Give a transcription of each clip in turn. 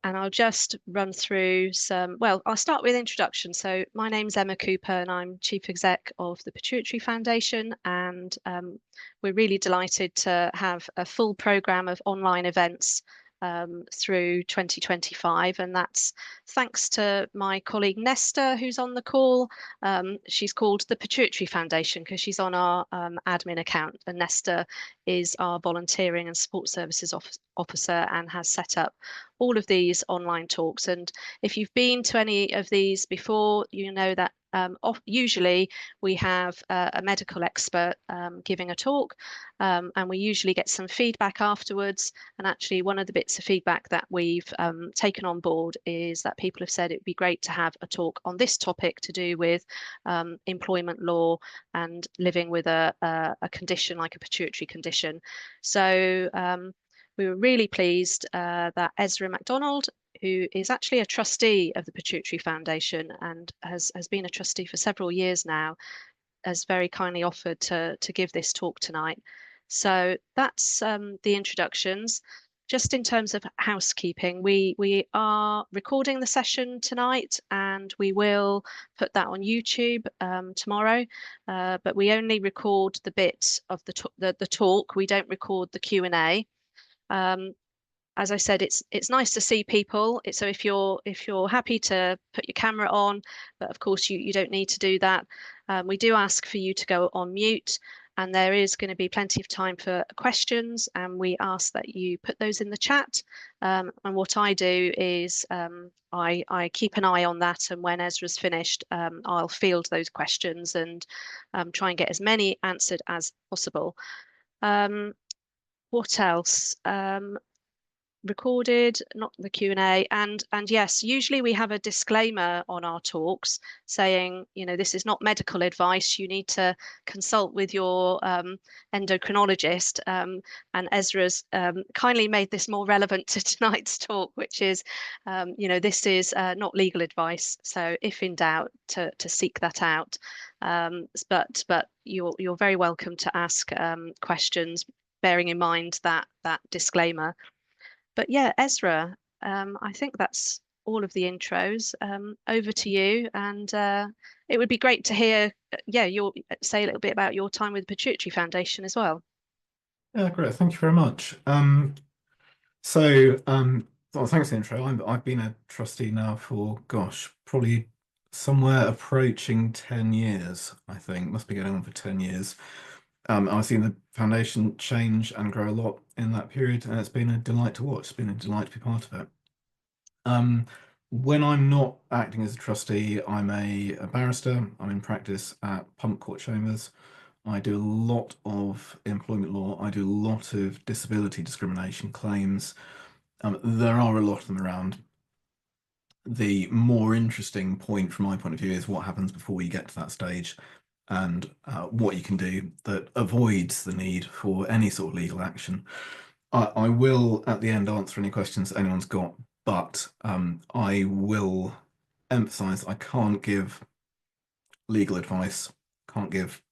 and I'll just run through well, I'll start with introduction. So my name's Emma Cooper and I'm Chief Exec of the Pituitary Foundation, and we're really delighted to have a full programme of online events through 2025, and that's thanks to my colleague Nesta, who's on the call. She's called the Pituitary Foundation because she's on our admin account, and Nesta is our volunteering and support services officer and has set up all of these online talks. And if you've been to any of these before, you know that usually we have a medical expert giving a talk, and we usually get some feedback afterwards. And actually, one of the bits of feedback that we've taken on board is that people have said it'd be great to have a talk on this topic to do with employment law and living with a condition like a pituitary condition. So we were really pleased that Ezra MacDonald, who is actually a trustee of the Pituitary Foundation and has been a trustee for several years now, has very kindly offered to give this talk tonight. So that's the introductions. Just in terms of housekeeping, we are recording the session tonight, and we will put that on YouTube tomorrow. But we only record the bit of the talk. We don't record the Q&A. As I said, it's nice to see people. So if you're happy to put your camera on, but of course you don't need to do that. We do ask for you to go on mute, and there is going to be plenty of time for questions, and we ask that you put those in the chat. And what I do is I keep an eye on that, and when Ezra's finished, I'll field those questions and try and get as many answered as possible. What else? Recorded, not the Q&A, and yes, usually we have a disclaimer on our talks saying, this is not medical advice. You need to consult with your endocrinologist. And Ezra's kindly made this more relevant to tonight's talk, which is, this is not legal advice. So if in doubt, to seek that out. But you're very welcome to ask questions, bearing in mind that disclaimer. But yeah, Ezra, I think that's all of the intros. Over to you, and it would be great to hear, your say a little bit about your time with the Pituitary Foundation as well. Yeah, great. Thank you very much. Well, thanks for the intro. I've been a trustee now for, gosh, probably somewhere approaching 10 years, I think. Must be going on for 10 years. I've seen the foundation change and grow a lot in that period, and it's been a delight to watch. It's been a delight to be part of it. When I'm not acting as a trustee, I'm a barrister. I'm in practice at Pump Court Chambers. I do a lot of employment law. I do a lot of disability discrimination claims. There are a lot of them around. The more interesting point from my point of view is what happens before you get to that stage, and what you can do that avoids the need for any sort of legal action. I will at the end answer any questions that anyone's got, but I will emphasize I can't give legal advice, can't give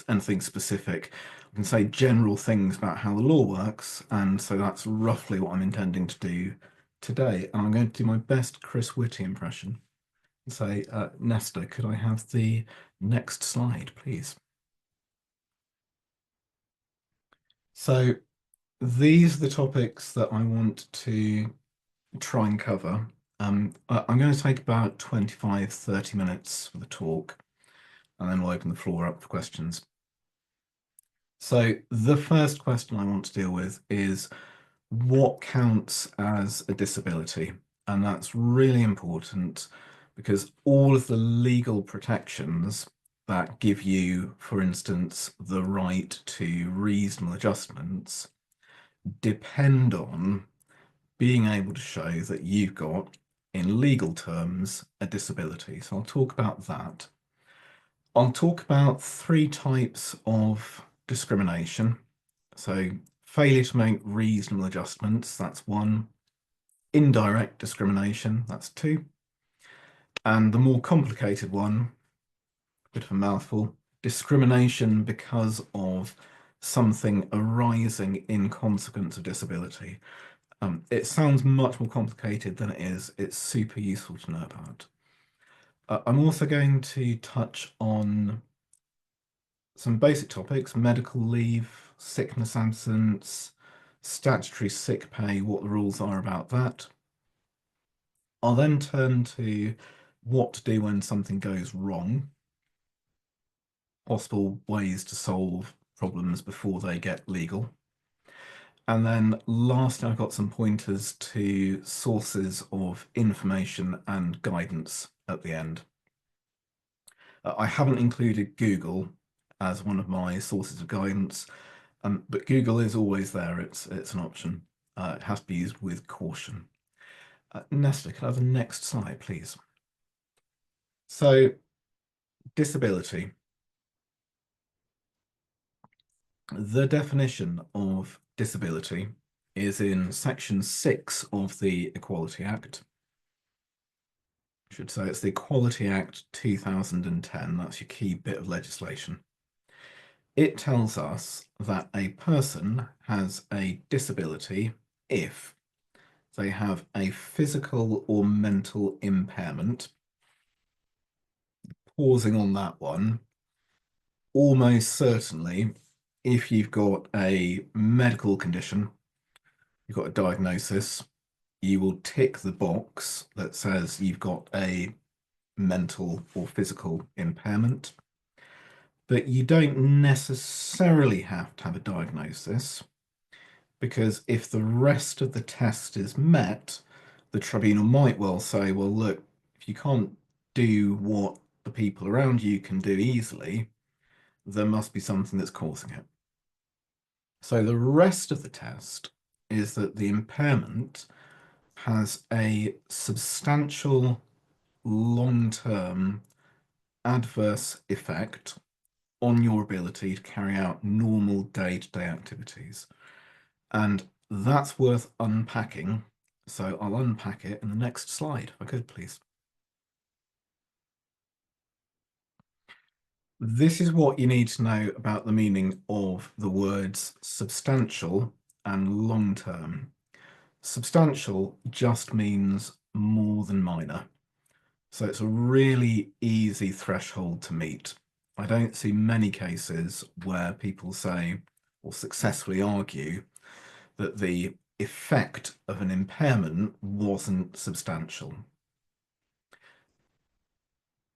anything specific. I can say general things about how the law works, and so that's roughly what I'm intending to do today. And I'm going to do my best Chris Whitty impression. Say, Nesta, could I have the next slide, please? So these are the topics that I want to try and cover. I'm going to take about 25-30 minutes for the talk, and then we'll open the floor up for questions. So the first question I want to deal with is what counts as a disability? And that's really important because all of the legal protections that give you, for instance, the right to reasonable adjustments depend on being able to show that you've got, in legal terms, a disability. So I'll talk about that. I'll talk about 3 types of discrimination. So failure to make reasonable adjustments, that's 1. Indirect discrimination, that's 2. And the more complicated one, a bit of a mouthful, discrimination because of something arising in consequence of disability. It sounds much more complicated than it is. It's super useful to know about. I'm also going to touch on some basic topics: medical leave, sickness absence, statutory sick pay, what the rules are about that. I'll then turn to what to do when something goes wrong, possible ways to solve problems before they get legal. And then lastly, I've got some pointers to sources of information and guidance at the end. I haven't included Google as one of my sources of guidance, but Google is always there. It's an option. It has to be used with caution. Nesta, can I have the next slide, please? So, disability. The definition of disability is in Section 6 of the Equality Act. I should say it's the Equality Act 2010. That's your key bit of legislation. It tells us that a person has a disability if they have a physical or mental impairment. Pausing on that one, almost certainly, if you've got a medical condition, you've got a diagnosis, you will tick the box that says you've got a mental or physical impairment. But you don't necessarily have to have a diagnosis, because if the rest of the test is met, the tribunal might well say, well, look, if you can't do what the people around you can do easily, there must be something that's causing it. So the rest of the test is that the impairment has a substantial long-term adverse effect on your ability to carry out normal day-to-day activities. And that's worth unpacking. So I'll unpack it in the next slide, if I could, please. This is what you need to know about the meaning of the words substantial and long-term. Substantial just means more than minor. So it's a really easy threshold to meet. I don't see many cases where people say or successfully argue that the effect of an impairment wasn't substantial.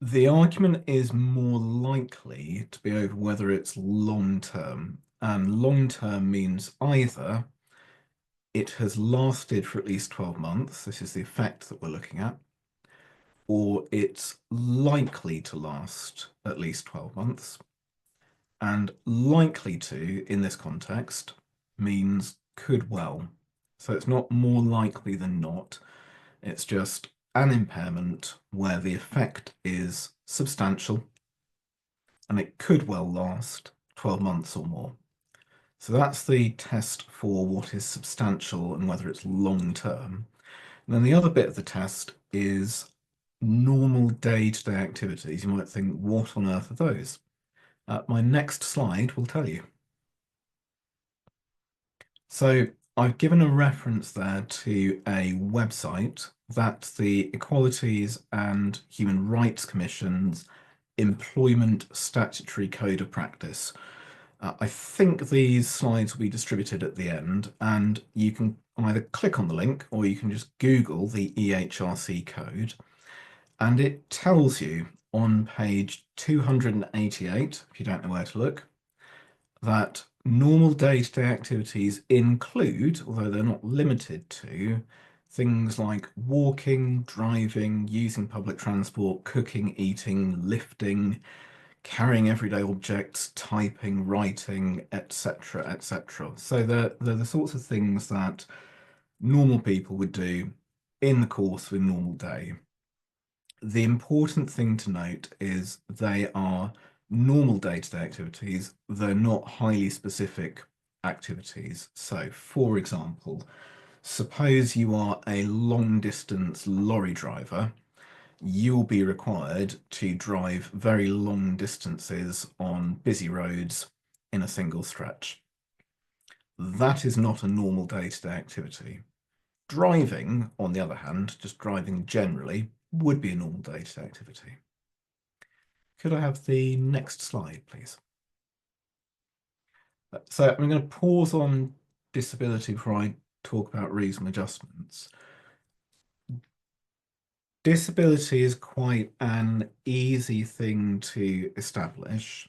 The argument is more likely to be over whether it's long-term, and long-term means either it has lasted for at least 12 months, this is the effect that we're looking at, or it's likely to last at least 12 months. And likely to, in this context, means could well. So it's not more likely than not. It's just an impairment where the effect is substantial and it could well last 12 months or more. So that's the test for what is substantial and whether it's long term. And then the other bit of the test is normal day-to-day activities. You might think, what on earth are those? My next slide will tell you. So I've given a reference there to a website that's the Equalities and Human Rights Commission's Employment Statutory Code of Practice. I think these slides will be distributed at the end, and you can either click on the link or you can just Google the EHRC code, and it tells you on page 288, if you don't know where to look, that normal day-to-day activities include, although they're not limited to, things like walking, driving, using public transport, cooking, eating, lifting, carrying everyday objects, typing, writing, etc., etc. So they're the sorts of things that normal people would do in the course of a normal day. The important thing to note is they are normal day-to-day activities. They're not highly specific activities. So, for example, suppose you are a long-distance lorry driver. You'll be required to drive very long distances on busy roads in a single stretch. That is not a normal day-to-day activity. Driving, on the other hand, just driving generally, would be a normal day-to-day activity. Could I have the next slide, please? So I'm going to pause on disability before I talk about reasonable adjustments. Disability is quite an easy thing to establish.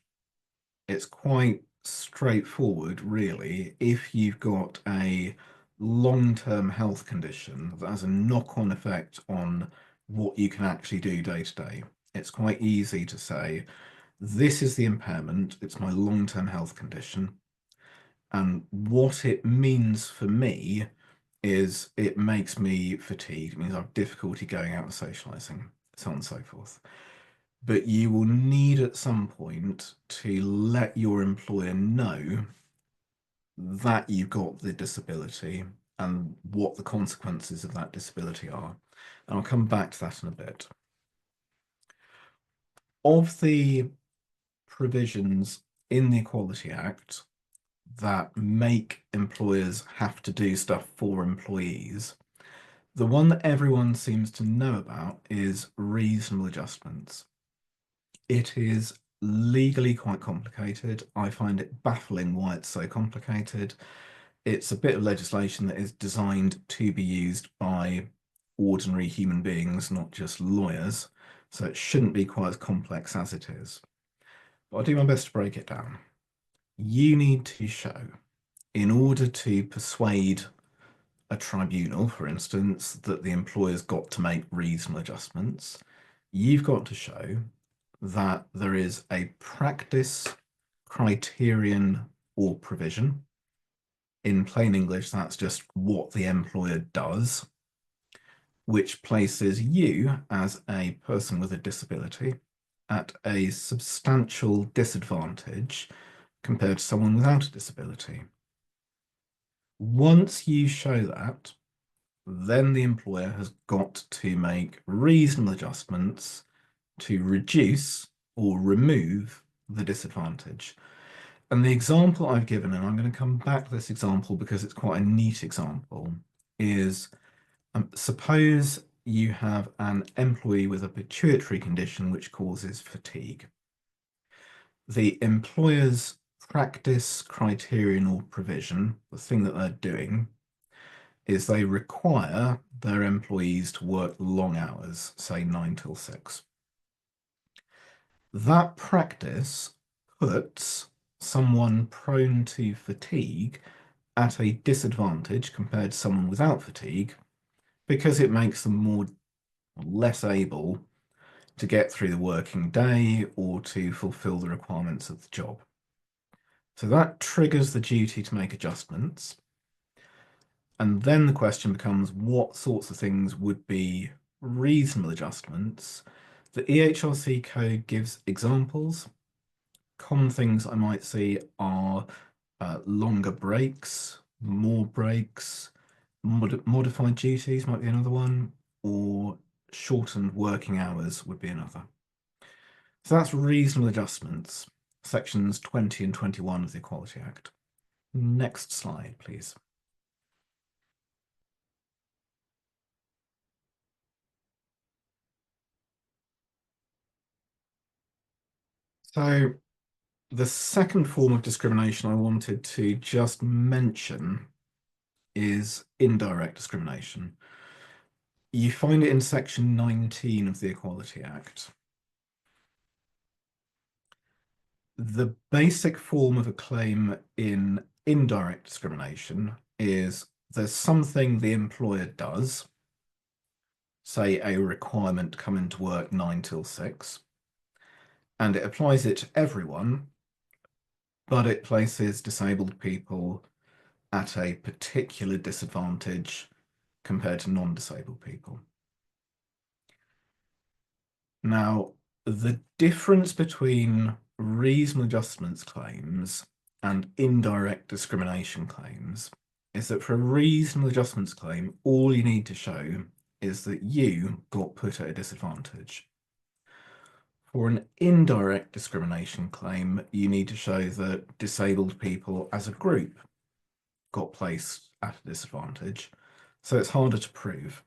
It's quite straightforward, really, if you've got a long-term health condition that has a knock-on effect on what you can actually do day to day. It's quite easy to say, this is the impairment, it's my long-term health condition, and what it means for me is it makes me fatigued, it means I have difficulty going out and socializing, so on and so forth. But you will need at some point to let your employer know that you've got the disability and what the consequences of that disability are. And I'll come back to that in a bit. Of the provisions in the Equality Act that make employers have to do stuff for employees, the one that everyone seems to know about is reasonable adjustments. It is legally quite complicated. I find it baffling why it's so complicated. It's a bit of legislation that is designed to be used by ordinary human beings, not just lawyers. So it shouldn't be quite as complex as it is. But I'll do my best to break it down. You need to show, in order to persuade a tribunal, for instance, that the employer's got to make reasonable adjustments, you've got to show that there is a practice, criterion, or provision. In plain English, that's just what the employer does, which places you as a person with a disability at a substantial disadvantage compared to someone without a disability. Once you show that, then the employer has got to make reasonable adjustments to reduce or remove the disadvantage. And the example I've given, and I'm going to come back to this example because it's quite a neat example, is suppose you have an employee with a pituitary condition which causes fatigue. The employer's practice, criterion, or provision, the thing that they're doing, is they require their employees to work long hours, say 9 till 6. That practice puts someone prone to fatigue at a disadvantage compared to someone without fatigue because it makes them more less able to get through the working day or to fulfill the requirements of the job. So that triggers the duty to make adjustments. And then the question becomes, what sorts of things would be reasonable adjustments? The EHRC code gives examples. Common things I might see are longer breaks, more breaks, modified duties might be another one, or shortened working hours would be another. So that's reasonable adjustments, sections 20 and 21 of the Equality Act. Next slide, please. So the second form of discrimination I wanted to just mention is indirect discrimination. You find it in section 19 of the Equality Act. The basic form of a claim in indirect discrimination is there's something the employer does, say a requirement to come into work 9 till 6, and it applies it to everyone, but it places disabled people at a particular disadvantage compared to non-disabled people. Now, the difference between reasonable adjustments claims and indirect discrimination claims is that for a reasonable adjustments claim, all you need to show is that you got put at a disadvantage. For an indirect discrimination claim, you need to show that disabled people as a group got placed at a disadvantage. So it's harder to prove.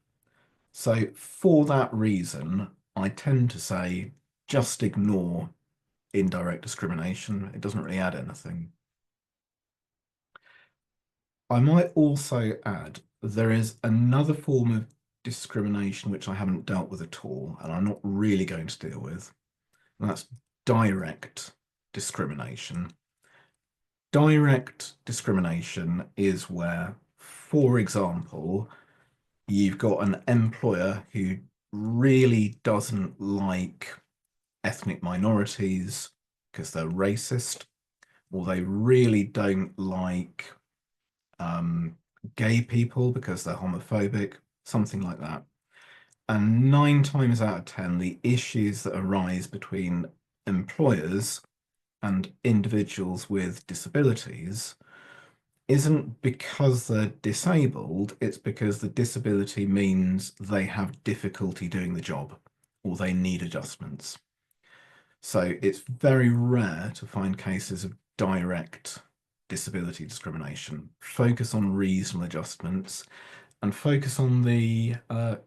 So for that reason, I tend to say just ignore indirect discrimination. It doesn't really add anything. I might also add there is another form of discrimination which I haven't dealt with at all, and I'm not really going to deal with, and that's direct discrimination. Direct discrimination is where, for example, you've got an employer who really doesn't like ethnic minorities because they're racist, or they really don't like gay people because they're homophobic, something like that. And 9 times out of 10, the issues that arise between employers and individuals with disabilities isn't because they're disabled, it's because the disability means they have difficulty doing the job or they need adjustments. So it's very rare to find cases of direct disability discrimination. Focus on reasonable adjustments and focus on the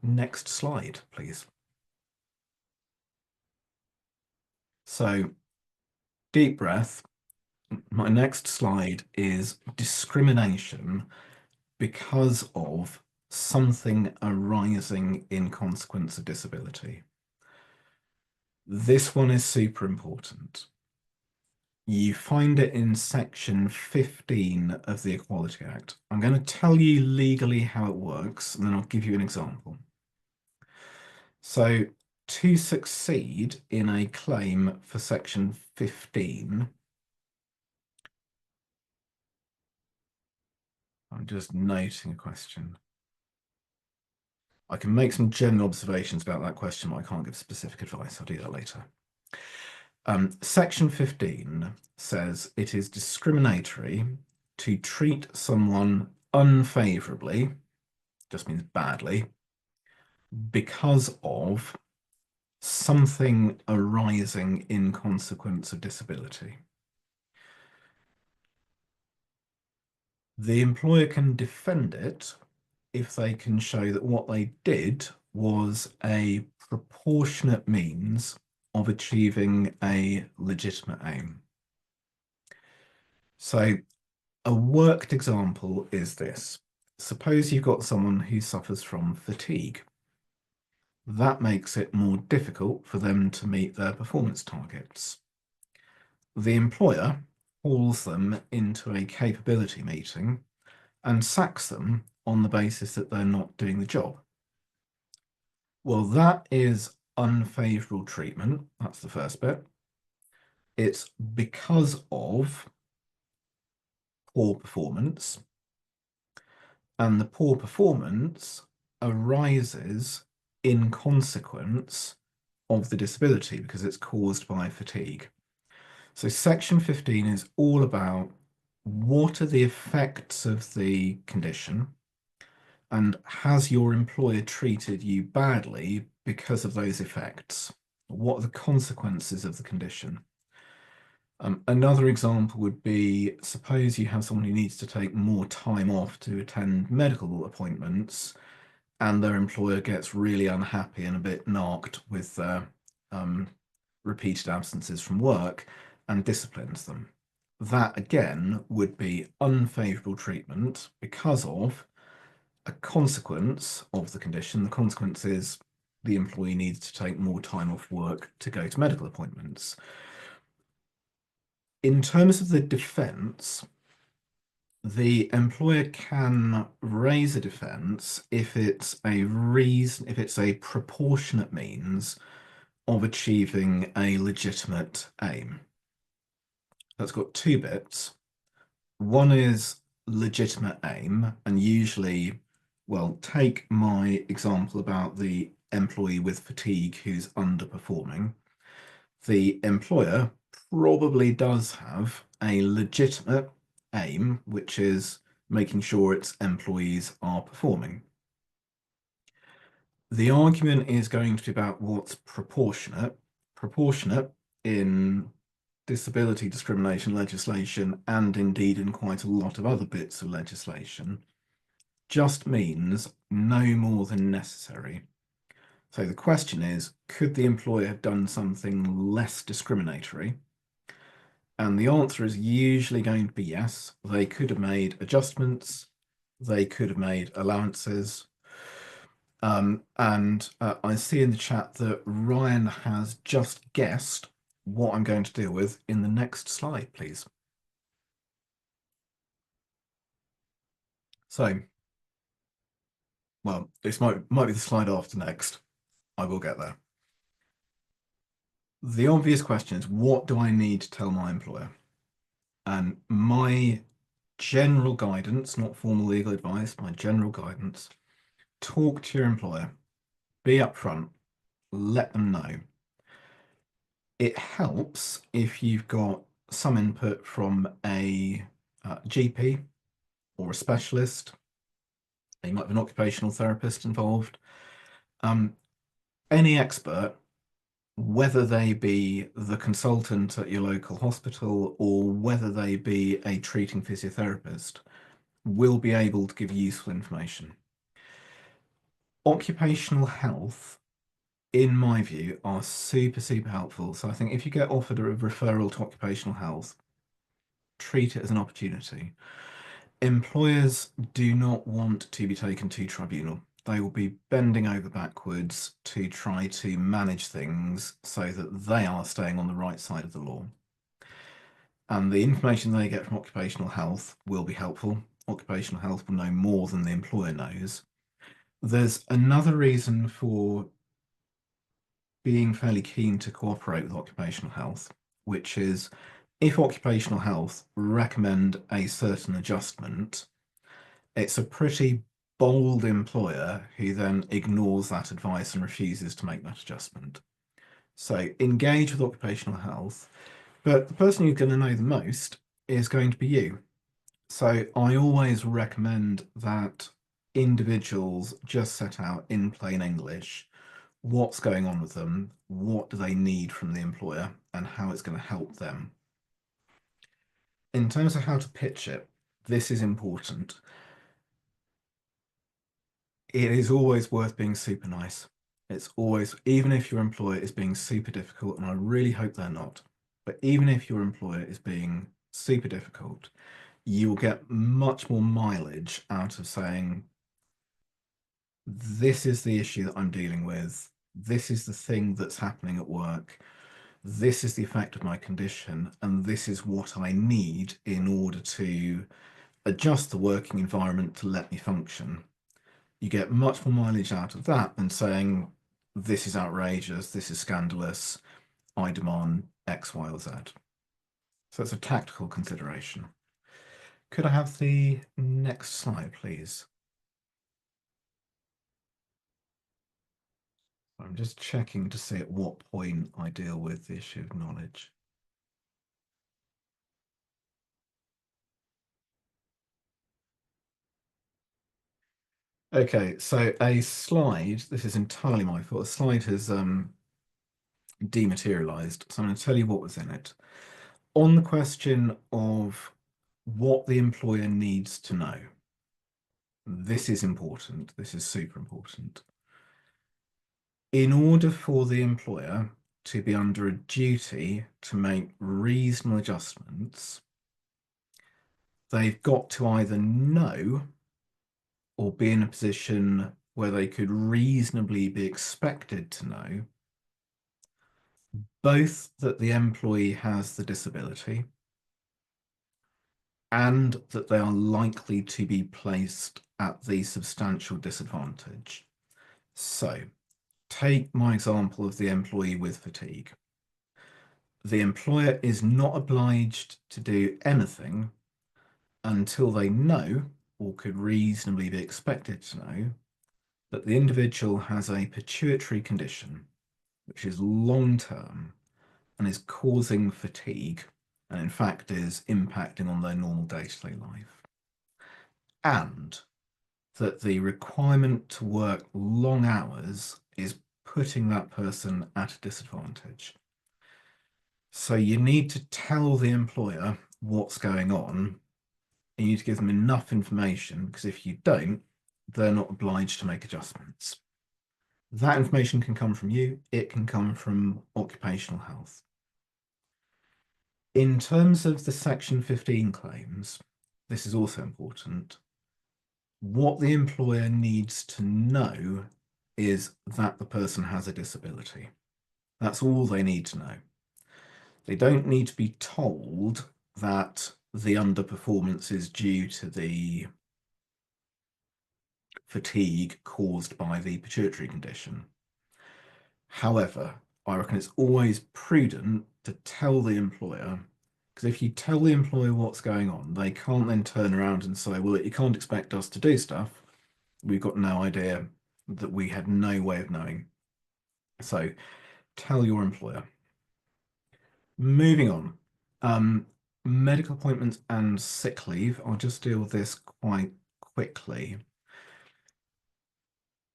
next slide, please. So deep breath. My next slide is discrimination because of something arising in consequence of disability. This one is super important. You find it in section 15 of the Equality Act. I'm going to tell you legally how it works, and then I'll give you an example. So, to succeed in a claim for section 15, I'm just noting a question. I can make some general observations about that question, but I can't give specific advice. I'll do that later. Section 15 says it is discriminatory to treat someone unfavorably, just means badly, because of something arising in consequence of disability. The employer can defend it if they can show that what they did was a proportionate means of achieving a legitimate aim. So a worked example is this. Suppose you've got someone who suffers from fatigue. That makes it more difficult for them to meet their performance targets. The employer hauls them into a capability meeting and sacks them on the basis that they're not doing the job. Well, that is unfavorable treatment. That's the first bit. It's because of poor performance, and the poor performance arises in consequence of the disability because it's caused by fatigue. So section 15 is all about what are the effects of the condition, and has your employer treated you badly because of those effects? What are the consequences of the condition? Another example would be, suppose you have someone who needs to take more time off to attend medical appointments, and their employer gets really unhappy and a bit narked with their repeated absences from work and disciplines them. That again would be unfavorable treatment because of a consequence of the condition. The consequence is the employee needs to take more time off work to go to medical appointments. In terms of the defense, the employer can raise a defense if it's a proportionate means of achieving a legitimate aim. That's got two bits. One is legitimate aim, and usually, well, take my example about the employee with fatigue who's underperforming. The employer probably does have a legitimate aim, which is making sure its employees are performing. The argument is going to be about what's proportionate. Proportionate in disability discrimination legislation, and indeed in quite a lot of other bits of legislation, just means no more than necessary. So the question is, could the employer have done something less discriminatory? And the answer is usually going to be yes. They could have made adjustments, they could have made allowances. And I see in the chat that Ryan has just guessed what I'm going to deal with in the next slide, please. So, well, this might be the slide after next. I will get there. The obvious question is, what do I need to tell my employer? And my general guidance, not formal legal advice, my general guidance, talk to your employer, be upfront, let them know. It helps if you've got some input from a GP or a specialist. You might have an occupational therapist involved. Any expert, whether they be the consultant at your local hospital or whether they be a treating physiotherapist, will be able to give useful information. Occupational health, in my view, are super, super helpful. So I think if you get offered a referral to occupational health, treat it as an opportunity. Employers do not want to be taken to tribunal. They will be bending over backwards to try to manage things so that they are staying on the right side of the law. And the information they get from occupational health will be helpful. Occupational health will know more than the employer knows. There's another reason for being fairly keen to cooperate with occupational health, which is if occupational health recommend a certain adjustment, it's a pretty bold employer who then ignores that advice and refuses to make that adjustment. So engage with occupational health, but the person who's going to know the most is going to be you. So I always recommend that individuals just set out in plain English what's going on with them, what do they need from the employer, and how it's going to help them. In terms of how to pitch it, this is important. It is always worth being super nice. It's always, even if your employer is being super difficult, and I really hope they're not, but even if your employer is being super difficult, you'll get much more mileage out of saying, this is the issue that I'm dealing with. This is the thing that's happening at work. This is the effect of my condition, and this is what I need in order to adjust the working environment to let me function. You get much more mileage out of that than saying, this is outrageous, this is scandalous, I demand X, Y, or Z. So it's a tactical consideration. Could I have the next slide, please? I'm just checking to see at what point I deal with the issue of knowledge. Okay, so a slide, this is entirely my fault, a slide has dematerialized, so I'm going to tell you what was in it. On the question of what the employer needs to know, this is important, this is super important. In order for the employer to be under a duty to make reasonable adjustments, they've got to either know or be in a position where they could reasonably be expected to know both that the employee has the disability and that they are likely to be placed at the substantial disadvantage. So, take my example of the employee with fatigue. The employer is not obliged to do anything until they know, or could reasonably be expected to know, that the individual has a pituitary condition, which is long-term and is causing fatigue, and in fact is impacting on their normal day-to-day life. And that the requirement to work long hours is putting that person at a disadvantage. So you need to tell the employer what's going on. You need to give them enough information, because if you don't, they're not obliged to make adjustments. That information can come from you, it can come from occupational health. In terms of the Section 15 claims, this is also important. What the employer needs to know is that the person has a disability. That's all they need to know. They don't need to be told that the underperformance is due to the fatigue caused by the pituitary condition. However, I reckon it's always prudent to tell the employer, because if you tell the employer what's going on, they can't then turn around and say, well, you can't expect us to do stuff. We've got no idea, that we had no way of knowing. So tell your employer. Moving on. Medical appointments and sick leave. I'll just deal with this quite quickly.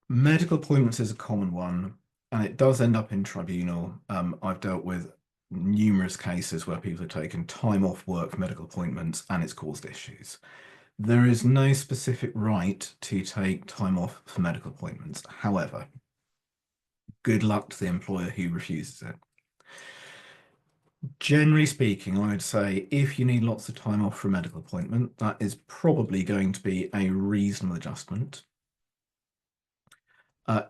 Medical appointments is a common one, and it does end up in tribunal. I've dealt with numerous cases where people have taken time off work for medical appointments and it's caused issues. There is no specific right to take time off for medical appointments. However, good luck to the employer who refuses it. Generally speaking, I would say if you need lots of time off for a medical appointment, that is probably going to be a reasonable adjustment.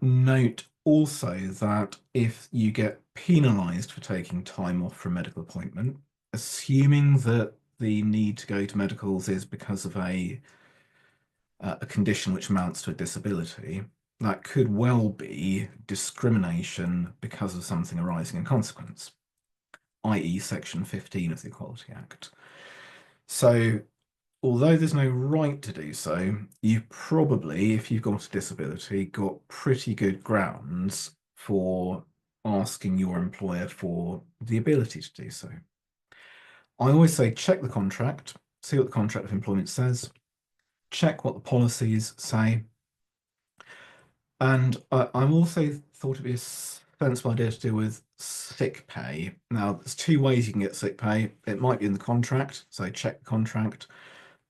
Note also that if you get penalised for taking time off for a medical appointment, assuming that the need to go to medicals is because of a condition which amounts to a disability, that could well be discrimination because of something arising in consequence, i.e. Section 15 of the Equality Act. So although there's no right to do so, you've probably, if you've got a disability, got pretty good grounds for asking your employer for the ability to do so. I always say check the contract, see what the contract of employment says, check what the policies say, and I'm also thought it'd be a sensible idea to deal with sick pay. Now, there's two ways you can get sick pay. It might be in the contract, so check the contract.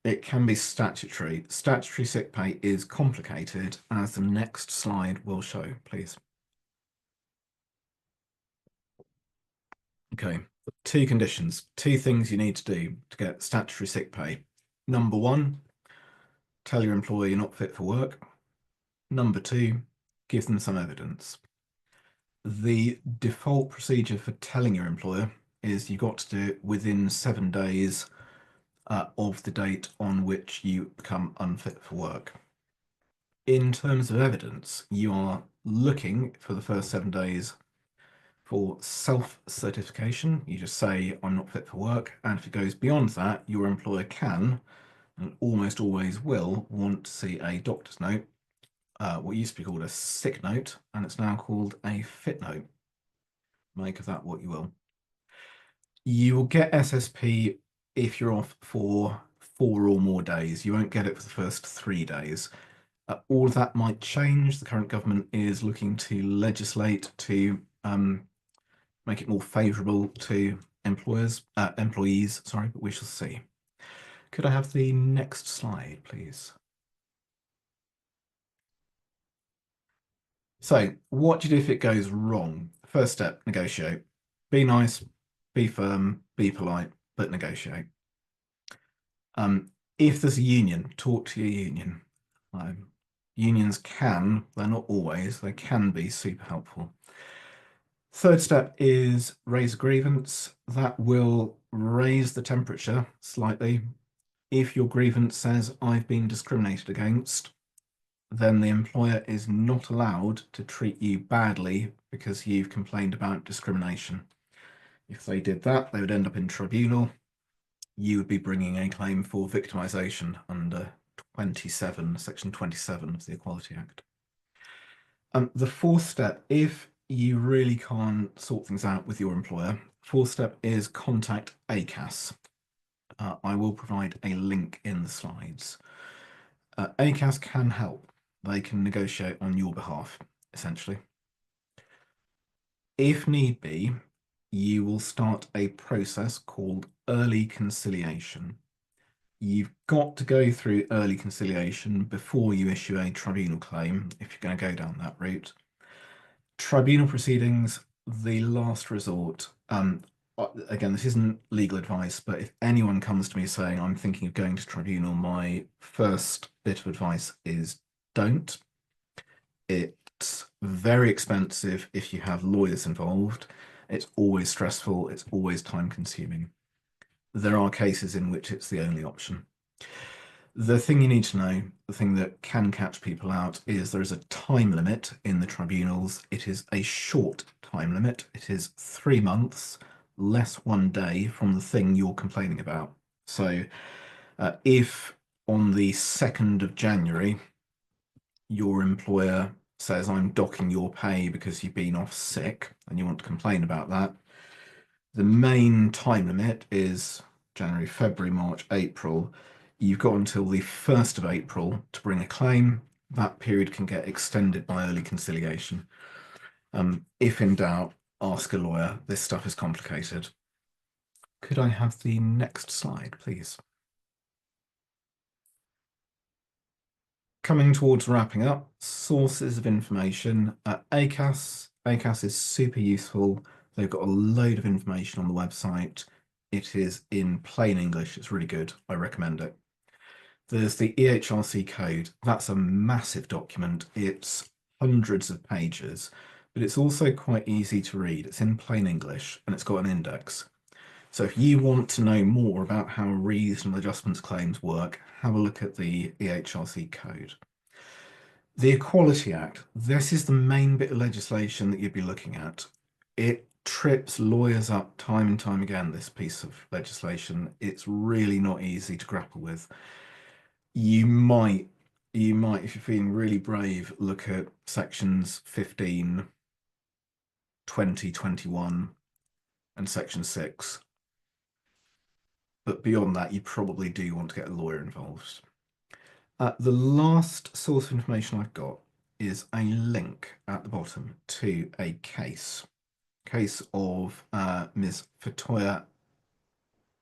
It can be statutory. Statutory sick pay is complicated, as the next slide will show, please. Okay, two conditions, two things you need to do to get statutory sick pay. Number one, tell your employer you're not fit for work. Number two, give them some evidence. The default procedure for telling your employer is you've got to do it within 7 days of the date on which you become unfit for work. In terms of evidence, you are looking for the first 7 days for self-certification. You just say, I'm not fit for work. And if it goes beyond that, your employer can, and almost always will, want to see a doctor's note, what used to be called a sick note, and it's now called a fit note. Make of that what you will. You will get SSP if you're off for 4 or more days. You won't get it for the first 3 days. All of that might change. The current government is looking to legislate to make it more favourable to employees, sorry, but we shall see. Could I have the next slide, please? So what do you do if it goes wrong? First step, negotiate. Be nice, be firm, be polite, but negotiate. If there's a union, talk to your union. Unions can, they're not always, they can be super helpful. Third step is raise a grievance. That will raise the temperature slightly. If your grievance says, I've been discriminated against, then the employer is not allowed to treat you badly because you've complained about discrimination. If they did that, they would end up in tribunal. You would be bringing a claim for victimisation under Section 27 of the Equality Act. The fourth step, if you really can't sort things out with your employer, fourth step is contact ACAS. I will provide a link in the slides. ACAS can help. They can negotiate on your behalf, essentially. If need be, you will start a process called early conciliation. You've got to go through early conciliation before you issue a tribunal claim if you're going to go down that route. Tribunal proceedings, the last resort. Again, this isn't legal advice, but if anyone comes to me saying I'm thinking of going to tribunal, my first bit of advice is don't. It's very expensive if you have lawyers involved. It's always stressful. It's always time consuming. There are cases in which it's the only option. The thing you need to know, the thing that can catch people out, is there is a time limit in the tribunals. It is a short time limit. It is 3 months, less 1 day from the thing you're complaining about. So if on the 2nd of January, your employer says, I'm docking your pay because you've been off sick and you want to complain about that, the main time limit is January, February, March, April. You've got until the 1st of April to bring a claim. That period can get extended by early conciliation. If in doubt, ask a lawyer. This stuff is complicated. Could I have the next slide, please? Coming towards wrapping up, sources of information. ACAS. ACAS is super useful. They've got a load of information on the website. It is in plain English. It's really good. I recommend it. There's the EHRC code. That's a massive document. It's hundreds of pages, but it's also quite easy to read. It's in plain English and it's got an index. So if you want to know more about how reasonable adjustments claims work, have a look at the EHRC code. The Equality Act, this is the main bit of legislation that you'd be looking at. It trips lawyers up time and time again, this piece of legislation. It's really not easy to grapple with. You might, if you're feeling really brave, look at sections 15, 20, 21, and section 6. But beyond that, you probably do want to get a lawyer involved. The last source of information I've got is a link at the bottom to a case of Ms. Fatoya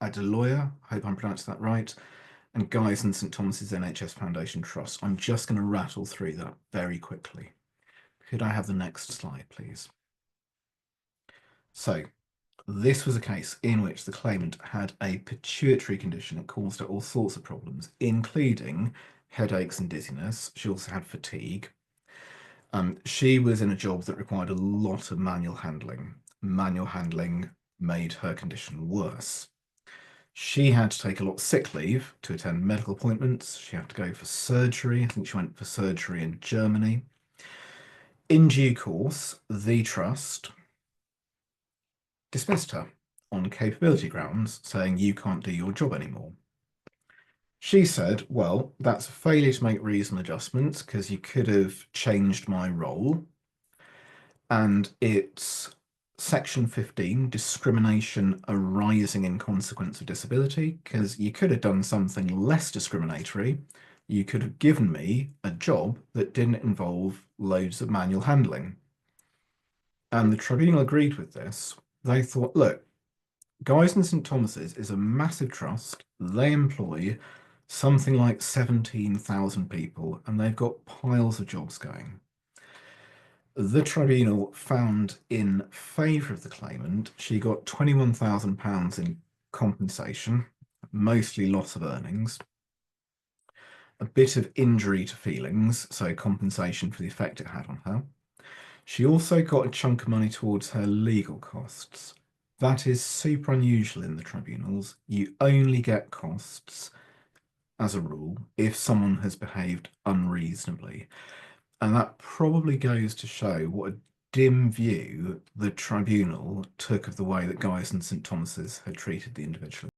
Adeloya, I hope I'm pronouncing that right, and Guy's and St Thomas's NHS Foundation Trust. I'm just going to rattle through that very quickly. Could I have the next slide, please? So, this was a case in which the claimant had a pituitary condition that caused her all sorts of problems, including headaches and dizziness. She also had fatigue. She was in a job that required a lot of manual handling. Manual handling made her condition worse. She had to take a lot of sick leave to attend medical appointments. She had to go for surgery. I think she went for surgery in Germany. In due course, the trust dismissed her on capability grounds, saying you can't do your job anymore. She said, well, that's a failure to make reasonable adjustments because you could have changed my role. And it's section 15, discrimination arising in consequence of disability, because you could have done something less discriminatory. You could have given me a job that didn't involve loads of manual handling. And the tribunal agreed with this. They thought, look, Guy's and St Thomas's is a massive trust. They employ something like 17,000 people, and they've got piles of jobs going. The tribunal found in favour of the claimant. She got £21,000 in compensation, mostly loss of earnings, a bit of injury to feelings, so compensation for the effect it had on her. She also got a chunk of money towards her legal costs. That is super unusual in the tribunals. You only get costs, as a rule, if someone has behaved unreasonably. And that probably goes to show what a dim view the tribunal took of the way that Guy's and St Thomas's had treated the individual.